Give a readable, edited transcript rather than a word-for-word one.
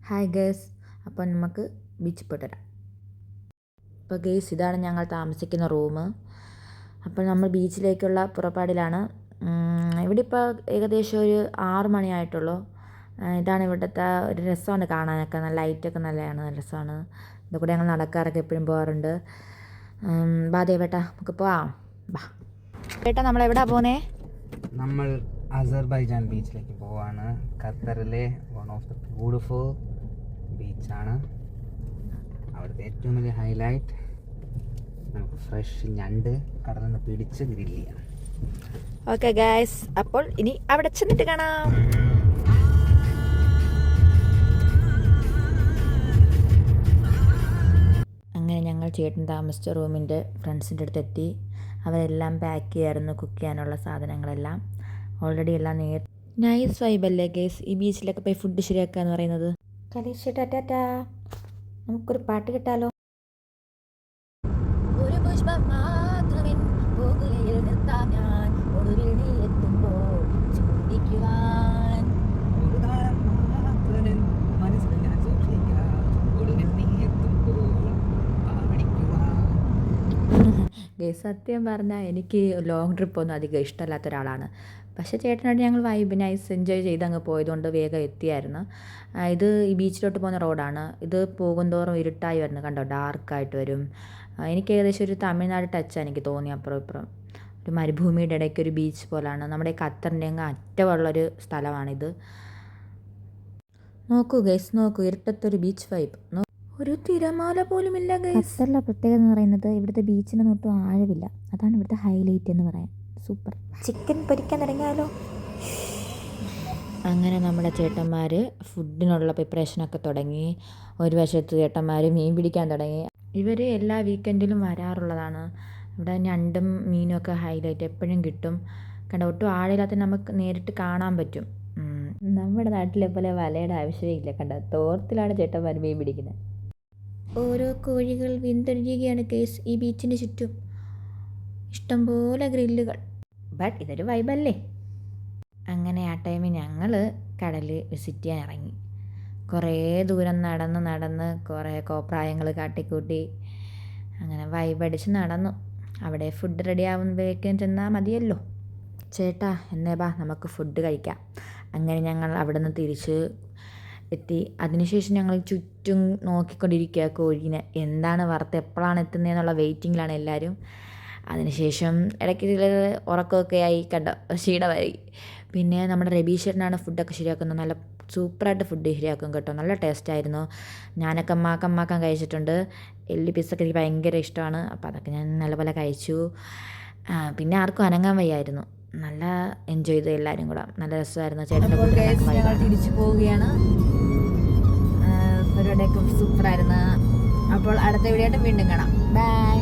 Hi guys, അപ്പോൾ നമുക്ക് ബീച്ചിൽ പോയിട്ട് വരാം. അപ്പോൾ ഗേസ്, ഇതാണ് ഞങ്ങൾ താമസിക്കുന്ന റൂം. അപ്പോൾ നമ്മൾ ബീച്ചിലേക്കുള്ള പുറപ്പാടിലാണ്. ഇവിടെ ഇപ്പോൾ ഏകദേശം ഒരു 6 മണിയായിട്ടുള്ളൂ. ഇതാണ് ഇവിടുത്തെ ഒരു രസമാണ് കാണാനൊക്കെ. നല്ല ലൈറ്റൊക്കെ നല്ലതാണ്, നല്ല രസമാണ്. ഇതുകൂടെ ഞങ്ങൾ നടക്കാറൊക്കെ എപ്പോഴും പോകാറുണ്ട്. ബാ ദേവേട്ടാ, നമുക്ക് പോവാം. ബാ ഏട്ടാ, നമ്മളെവിടാ പോകുന്നേ? നമ്മൾ അസർബൈജാൻ ബീച്ചിലേക്ക് പോവാണ്. ഖത്തറിലെ വൺ ഓഫ് ദ ബ്യൂട്ടിഫുൾ ബീച്ചാണ്. അവിടുത്തെ ഏറ്റവും വലിയ ഹൈലൈറ്റ് നമുക്ക് ഫ്രഷ് ഞണ്ട് കടലിൽ നിന്ന് പിടിച്ച് ഗ്രില്ല് ചെയ്യാം. ഓക്കെ ഗൈസ്, അപ്പോൾ ഇനി അവിടെ ചെന്നിട്ട് കാണാം. അങ്ങനെ ഞങ്ങൾ ചേട്ടൻ താമസിച്ച റൂമിൻ്റെ ഫ്രണ്ട്സിൻ്റെ അടുത്ത് എത്തി. അവരെല്ലാം പാക്ക് ചെയ്യായിരുന്നു, കുക്ക് ചെയ്യാനുള്ള സാധനങ്ങളെല്ലാം ഓൾറെഡി എല്ലാം നൈസ് വൈബല്ലേ ഗൈസ് ഈ ബീച്ചിലൊക്കെ പോയി ഫുഡ് ശരിയാക്കുക എന്ന് പറയുന്നത്. കലീഷേട്ടാ ടാറ്റാ, നമുക്കൊരു പാട്ട് കിട്ടാലോ. ഒരു പുഷ്പം മാത്രമേ പോകുലയിൽ നിർത്താം ഞാൻ, ഒടുവിൽ നീ എത്തുമ്പോൾ ചൂണ്ടിക്കുവാൻ. സത്യം പറഞ്ഞാൽ എനിക്ക് ലോങ് ട്രിപ്പൊന്നും അധികം ഇഷ്ടമല്ലാത്ത ഒരാളാണ്. പക്ഷേ ചേട്ടനായിട്ട് ഞങ്ങൾ വൈബ് നൈസ് എൻജോയ് ചെയ്ത് അങ്ങ് പോയതുകൊണ്ട് വേഗം എത്തിയായിരുന്നു. ഇത് ഈ ബീച്ചിലോട്ട് പോകുന്ന റോഡാണ്. ഇത് പോകുന്തോറും ഇരുട്ടായി വരുന്നത് കണ്ടോ, ഡാർക്കായിട്ട് വരും. എനിക്ക് ഏകദേശം ഒരു തമിഴ്നാട് ടച്ചാണ് എനിക്ക് തോന്നി. അപ്പുറം ഇപ്പുറം ഒരു മരുഭൂമിയുടെ ഇടയ്ക്ക് ഒരു ബീച്ച് പോലാണ്. നമ്മുടെ ഖത്തറിൻ്റെ അങ്ങ് അറ്റമുള്ളൊരു സ്ഥലമാണിത്. നോക്കൂ ഗൈസ്, നോക്കൂ, ഇരുട്ടത്തൊരു ബീച്ച് വൈബ്. ഒരു തിരമാല പോലും ഇല്ല ഗൈസ്. ഖത്തറിലെ പ്രത്യേകത എന്ന് പറയുന്നത് ഇവിടുത്തെ ബീച്ചിന് ഒട്ടും ആഴമില്ല. അതാണ് ഇവിടുത്തെ ഹൈലൈറ്റ് എന്ന് പറയാൻ. സൂപ്പർ. ചിക്കൻ പൊരിക്കാൻ തുടങ്ങിയാലോ. അങ്ങനെ നമ്മുടെ ചേട്ടന്മാർ ഫുഡിനുള്ള പ്രിപ്പറേഷനൊക്കെ തുടങ്ങി. ഒരു വശത്ത് ചേട്ടന്മാർ മീൻ പിടിക്കാൻ തുടങ്ങി. ഇവർ എല്ലാ വീക്കെൻഡിലും വരാറുള്ളതാണ്. ഇവിടെ ഞണ്ടും മീനും ഒക്കെ ഹൈലൈറ്റ് എപ്പോഴും കിട്ടും. കണ്ട ഒട്ടും ആഴമില്ലാത്ത നമുക്ക് നേരിട്ട് കാണാൻ പറ്റും. നമ്മുടെ നാട്ടിലെ പോലെ വലയുടെ ആവശ്യമില്ല. കണ്ട തോർത്തിലാണ് ചേട്ടന്മാർ മീൻ പിടിക്കുന്നത്. ഓരോ കോഴികൾ വിന്തൊഴിയുകയാണ് കേസ് ഈ ബീച്ചിന് ചുറ്റും. ഇഷ്ടംപോലെ ഗ്രില്ലുകൾ. ബട്ട് ഇതൊരു വൈബല്ലേ. അങ്ങനെ ആ ടൈമിൽ ഞങ്ങൾ കടൽ വിസിറ്റ് ചെയ്യാൻ ഇറങ്ങി. കുറേ ദൂരം നടന്ന് കുറേ കോപ്രായങ്ങൾ കാട്ടിക്കൂട്ടി അങ്ങനെ വൈബടിച്ച് നടന്നു. അവിടെ ഫുഡ് റെഡി ആവുമ്പോഴേക്കും ചെന്നാൽ മതിയല്ലോ. ചേട്ടാ എന്നേ ബാ നമുക്ക് ഫുഡ് കഴിക്കാം. അങ്ങനെ ഞങ്ങൾ അവിടെ നിന്ന് തിരിച്ച് എത്തി. അതിനുശേഷം ഞങ്ങൾ ചുറ്റും നോക്കിക്കൊണ്ടിരിക്കുക കോഴീനെ. എന്താണ് വറുത്ത് എപ്പോഴാണ് എത്തുന്നതെന്നുള്ള വെയിറ്റിങ്ങിലാണ് എല്ലാവരും. അതിനുശേഷം ഇടയ്ക്ക് ചില ഉറക്കമൊക്കെ ആയി, കണ്ടോ, ക്ഷീണമായി. പിന്നെ നമ്മുടെ രബീഷേട്ടനാണ് ഫുഡൊക്കെ ശരിയാക്കുന്നത്. നല്ല സൂപ്പറായിട്ട് ഫുഡ് ശരിയാക്കും കേട്ടോ, നല്ല ടേസ്റ്റായിരുന്നു. ഞാനൊക്കെ അമ്മാക്കാൻ കഴിച്ചിട്ടുണ്ട്. എല്ലി പീസൊക്കെ എനിക്ക് ഭയങ്കര ഇഷ്ടമാണ്. അപ്പോൾ അതൊക്കെ ഞാൻ നല്ലപോലെ കഴിച്ചു. പിന്നെ ആർക്കും അനങ്ങാൻ വയ്യായിരുന്നു. നല്ല എൻജോയ് ചെയ്തു എല്ലാവരും കൂടെ. നല്ല രസമായിരുന്നു. ചേട്ടൻ തിരിച്ചു പോവുകയാണ്. പരിപാടിയൊക്കെ സൂപ്പറായിരുന്നു. അപ്പോൾ അടുത്ത വീഡിയോ ആയിട്ട് വീണ്ടും കാണാം. ബൈ.